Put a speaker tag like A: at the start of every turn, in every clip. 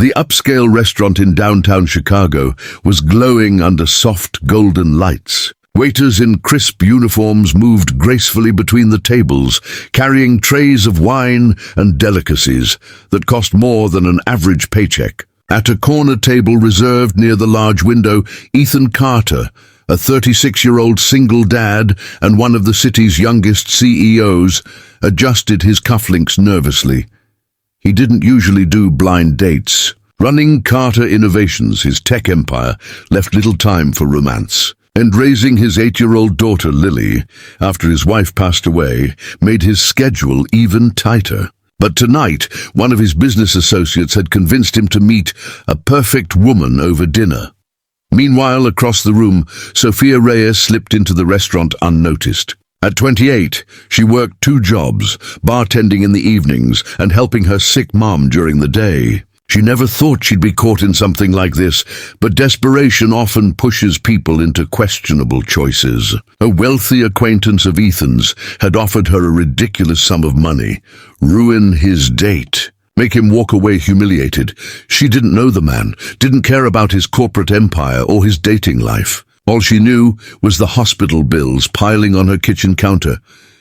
A: The upscale restaurant in downtown Chicago was glowing under soft golden lights. Waiters in crisp uniforms moved gracefully between the tables, carrying trays of wine and delicacies that cost more than an average paycheck. At a corner table reserved near the large window, Ethan Carter, a 36-year-old single dad and one of the city's youngest CEOs, adjusted his cufflinks nervously. He didn't usually do blind dates. Running Carter Innovations, his tech empire, left little time for romance. And raising his 8-year-old daughter, Lily, after his wife passed away, made his schedule even tighter. But tonight, one of his business associates had convinced him to meet a perfect woman over dinner. Meanwhile, across the room, Sophia Reyes slipped into the restaurant unnoticed. At 28, she worked 2 jobs, bartending in the evenings and helping her sick mom during the day. She never thought she'd be caught in something like this, but desperation often pushes people into questionable choices. A wealthy acquaintance of Ethan's had offered her a ridiculous sum of money. Ruin his date. Make him walk away humiliated. She didn't know the man, didn't care about his corporate empire or his dating life. All she knew was the hospital bills piling on her kitchen counter,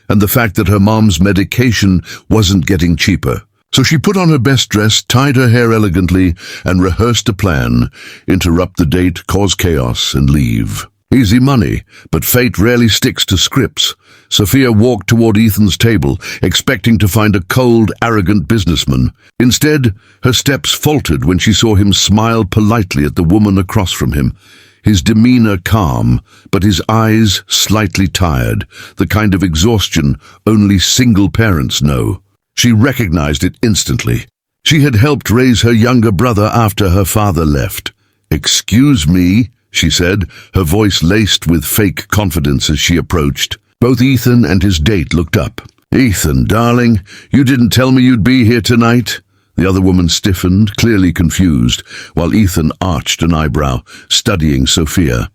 A: and the fact that her mom's medication wasn't getting cheaper. So she put on her best dress, tied her hair elegantly, and rehearsed a plan: interrupt the date, cause chaos, and leave. Easy money, but fate rarely sticks to scripts. Sophia walked toward Ethan's table, expecting to find a cold, arrogant businessman. Instead, her steps faltered when she saw him smile politely at the woman across from him. His demeanor calm, but his eyes slightly tired, the kind of exhaustion only single parents know. She recognized it instantly. She had helped raise her younger brother after her father left. "Excuse me," she said, her voice laced with fake confidence as she approached. Both Ethan and his date looked up. "Ethan, darling, you didn't tell me you'd be here tonight?" The other woman stiffened, clearly confused, while Ethan arched an eyebrow, studying Sophia.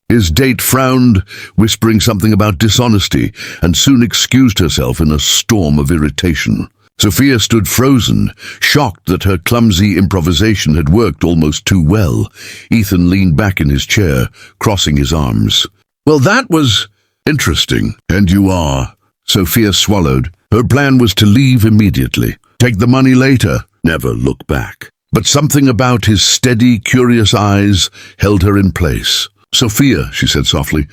A: His date frowned, whispering something about dishonesty, and soon excused herself in a storm of irritation. Sophia stood frozen, shocked that her clumsy improvisation had worked almost too well. Ethan leaned back in his chair, crossing his arms. "Well, that was interesting. And you are." Sophia swallowed. Her plan was to leave immediately. Take the money later, never look back. But something about his steady, curious eyes held her in place. "Sophia," she said softly,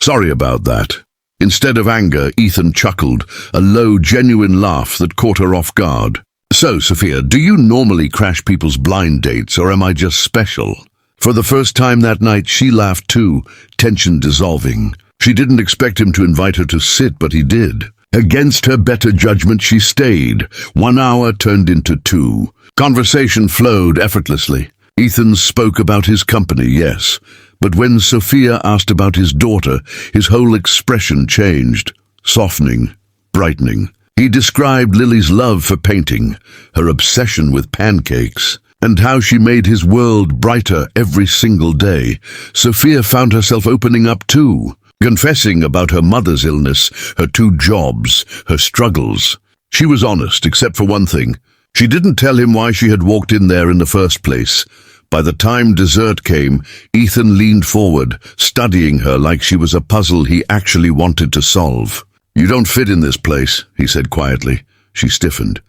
A: sorry about that." Instead of anger, Ethan chuckled, a low, genuine laugh that caught her off guard. "So, Sophia, do you normally crash people's blind dates, or am I just special?" For the first time that night, she laughed too, tension dissolving. She didn't expect him to invite her to sit, but he did. Against her better judgment, she stayed. 1 hour turned into 2. Conversation flowed effortlessly. Ethan spoke about his company, yes, but when Sophia asked about his daughter, his whole expression changed, softening, brightening. He described Lily's love for painting, her obsession with pancakes, and how she made his world brighter every single day. Sophia found herself opening up too, confessing about her mother's illness, her 2 jobs, her struggles. She was honest, except for one thing. She didn't tell him why she had walked in there in the first place. By the time dessert came, Ethan leaned forward, studying her like she was a puzzle he actually wanted to solve. "You don't fit in this place," he said quietly. She stiffened.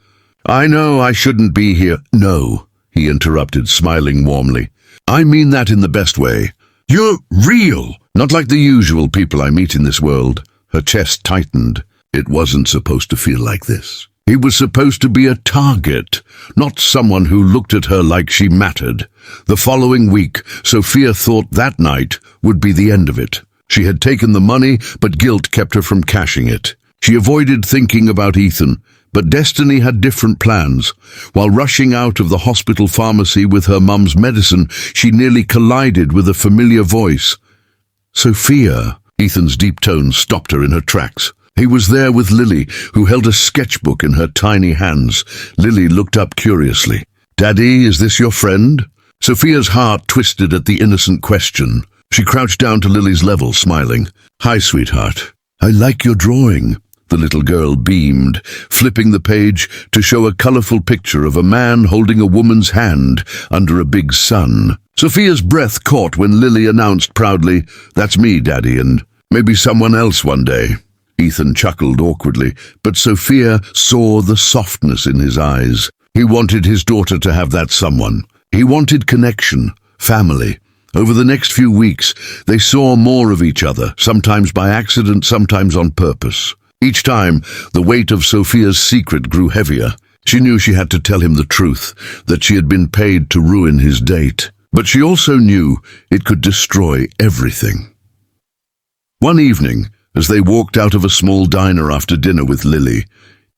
A: "I know I shouldn't be here." "No," he interrupted, smiling warmly. "I mean that in the best way. You're real, not like the usual people I meet in this world." Her chest tightened. It wasn't supposed to feel like this. He was supposed to be a target, not someone who looked at her like she mattered. The following week, Sophia thought that night would be the end of it. She had taken the money, but guilt kept her from cashing it. She avoided thinking about Ethan, but destiny had different plans. While rushing out of the hospital pharmacy with her mum's medicine, she nearly collided with a familiar voice. "Sophia," Ethan's deep tones stopped her in her tracks. He was there with Lily, who held a sketchbook in her tiny hands. Lily looked up curiously. "Daddy, is this your friend?" Sophia's heart twisted at the innocent question. She crouched down to Lily's level, smiling. "Hi, sweetheart. I like your drawing." The little girl beamed, flipping the page to show a colorful picture of a man holding a woman's hand under a big sun. Sophia's breath caught when Lily announced proudly, "That's me, Daddy, and maybe someone else one day." Ethan chuckled awkwardly, but Sophia saw the softness in his eyes. He wanted his daughter to have that someone. He wanted connection, family. Over the next few weeks, they saw more of each other, sometimes by accident, sometimes on purpose. Each time, the weight of Sophia's secret grew heavier. She knew she had to tell him the truth, that she had been paid to ruin his date. But she also knew it could destroy everything. One evening, as they walked out of a small diner after dinner with Lily,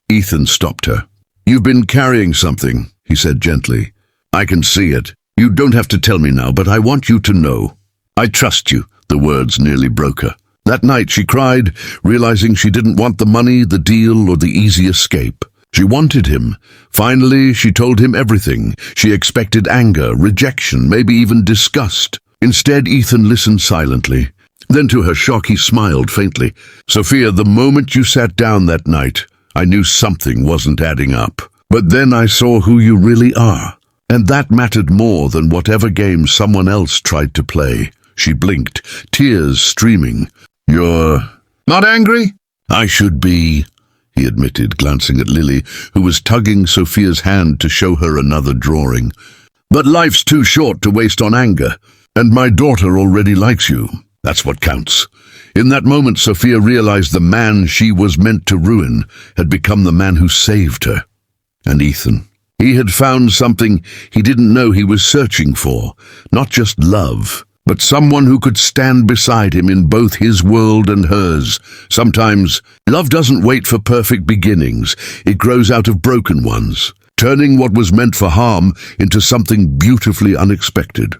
A: Ethan stopped her. "You've been carrying something," he said gently. "I can see it. You don't have to tell me now, but I want you to know. I trust you." The words nearly broke her. That night she cried, realizing she didn't want the money, the deal, or the easy escape. She wanted him. Finally, she told him everything. She expected anger, rejection, maybe even disgust. Instead, Ethan listened silently. Then, to her shock, he smiled faintly. "Sophia, the moment you sat down that night, I knew something wasn't adding up. But then I saw who you really are. And that mattered more than whatever game someone else tried to play." She blinked, tears streaming. "You're not angry?" "I should be," he admitted, glancing at Lily, who was tugging Sophia's hand to show her another drawing. "But life's too short to waste on anger. And my daughter already likes you. That's what counts." In that moment, Sophia realized the man she was meant to ruin had become the man who saved her. And Ethan. He had found something he didn't know he was searching for. Not just love, but someone who could stand beside him in both his world and hers. Sometimes, love doesn't wait for perfect beginnings. It grows out of broken ones, turning what was meant for harm into something beautifully unexpected.